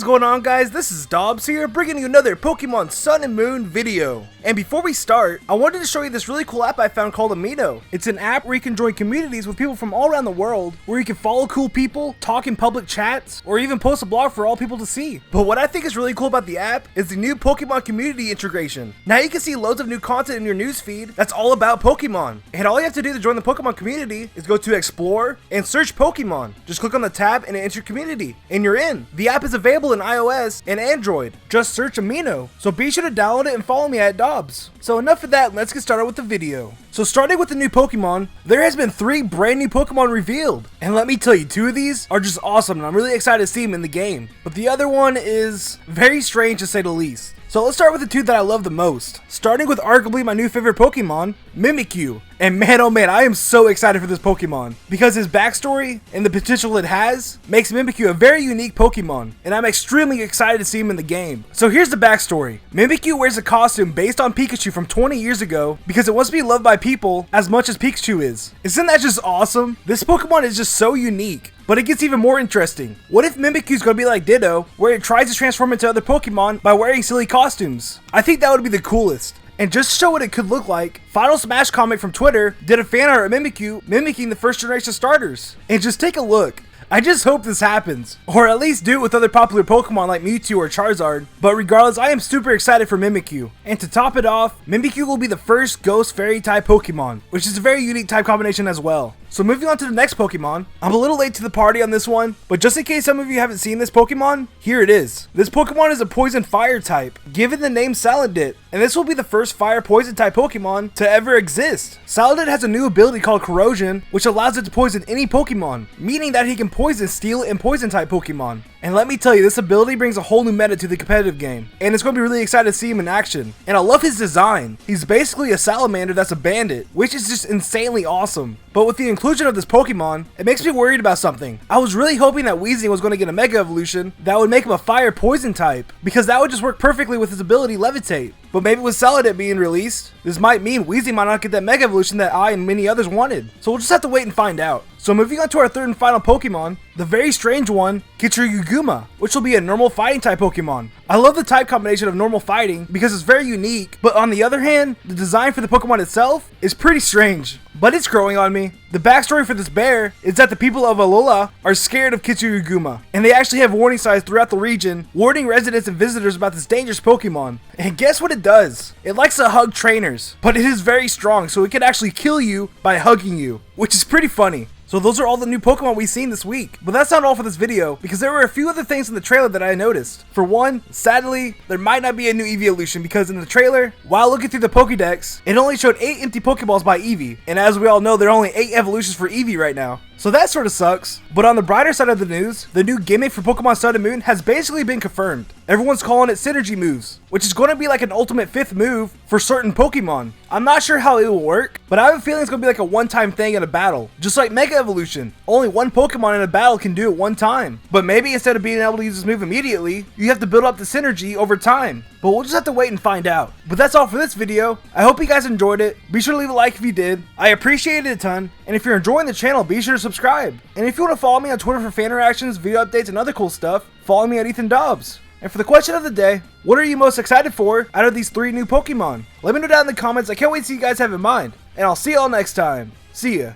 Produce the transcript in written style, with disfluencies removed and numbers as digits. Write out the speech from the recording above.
What's going on, guys? This is Dobbs here, bringing you another Pokemon Sun and Moon video. And before we start, I wanted to show you this really cool app I found called DITTO. It's an app where you can join communities with people from all around the world, where you can follow cool people, talk in public chats, or even post a blog for all people to see. But what I think is really cool about the app is the new Pokemon community integration. Now you can see loads of new content in your newsfeed that's all about Pokemon. And all you have to do to join the Pokemon community is go to Explore and search Pokemon. Just click on the tab and enter community, and you're in. The app is available in iOS and Android. Just search Amino. So be sure to download it and follow me at Dobbs. So enough of that, let's get started with the video. So starting with the new Pokemon, there has been 3 brand new Pokemon revealed. And let me tell you, 2 of these are just awesome and I'm really excited to see them in the game. But the other one is very strange to say the least. So let's start with the 2 that I love the most. Starting with arguably my new favorite Pokemon, Mimikyu. And man, oh man, I am so excited for this Pokemon, because his backstory and the potential it has makes Mimikyu a very unique Pokemon, and I'm extremely excited to see him in the game. So here's the backstory. Mimikyu wears a costume based on Pikachu from 20 years ago because it wants to be loved by people as much as Pikachu is. Isn't that just awesome? This Pokemon is just so unique. But it gets even more interesting. What if Mimikyu's gonna be like Ditto, where it tries to transform into other Pokemon by wearing silly costumes? I think that would be the coolest. And just to show what it could look like, Final Smash Comic from Twitter did a fan art of Mimikyu mimicking the first generation starters. And just take a look. I just hope this happens, or at least do it with other popular Pokemon like Mewtwo or Charizard. But regardless, I am super excited for Mimikyu. And to top it off, Mimikyu will be the first Ghost Fairy type Pokemon, which is a very unique type combination as well. So moving on to the next Pokemon, I'm a little late to the party on this one, but just in case some of you haven't seen this Pokemon, here it is. This Pokemon is a Poison Fire type, given the name Salandit, and this will be the first Fire Poison type Pokemon to ever exist. Salandit has a new ability called Corrosion, which allows it to poison any Pokemon, meaning that he can poison Steel and Poison type Pokemon. And let me tell you, this ability brings a whole new meta to the competitive game, and it's going to be really excited to see him in action. And I love his design. He's basically a salamander that's a bandit, which is just insanely awesome. But with the inclusion of this Pokemon, it makes me worried about something. I was really hoping that Weezing was going to get a Mega Evolution that would make him a Fire Poison type, because that would just work perfectly with his ability Levitate. But maybe with Salandit being released, this might mean Weezing might not get that Mega Evolution that I and many others wanted. So we'll just have to wait and find out. So moving on to our third and final Pokemon, the very strange one, Kichuruguma, which will be a normal fighting type Pokemon. I love the type combination of normal fighting because it's very unique, but on the other hand, the design for the Pokemon itself is pretty strange. But it's growing on me. The backstory for this bear is that the people of Alola are scared of Kichuruguma, and they actually have warning signs throughout the region, warning residents and visitors about this dangerous Pokemon. And guess what it does? It likes to hug trainers, but it is very strong, so it can actually kill you by hugging you, which is pretty funny. So those are all the new Pokemon we've seen this week. But that's not all for this video, because there were a few other things in the trailer that I noticed. For one, sadly, there might not be a new Eevee evolution, because in the trailer, while looking through the Pokédex, it only showed 8 empty Pokeballs by Eevee. And as we all know, there are only 8 evolutions for Eevee right now. So that sort of sucks. But on the brighter side of the news, the new gimmick for Pokemon Sun and Moon has basically been confirmed. Everyone's calling it Synergy Moves, which is going to be like an ultimate 5th move for certain Pokemon. I'm not sure how it will work, but I have a feeling it's going to be like a one-time thing in a battle. Just like Mega Evolution, only one Pokemon in a battle can do it one time. But maybe instead of being able to use this move immediately, you have to build up the synergy over time. But we'll just have to wait and find out. But that's all for this video. I hope you guys enjoyed it. Be sure to leave a like if you did. I appreciate it a ton. And if you're enjoying the channel, be sure to subscribe. And if you want to follow me on Twitter for fan interactions, video updates, and other cool stuff, follow me at Ethan Dobbs. And for the question of the day, what are you most excited for out of these 3 new Pokemon? Let me know down in the comments. I can't wait to see you guys have in mind. And I'll see y'all next time. See ya.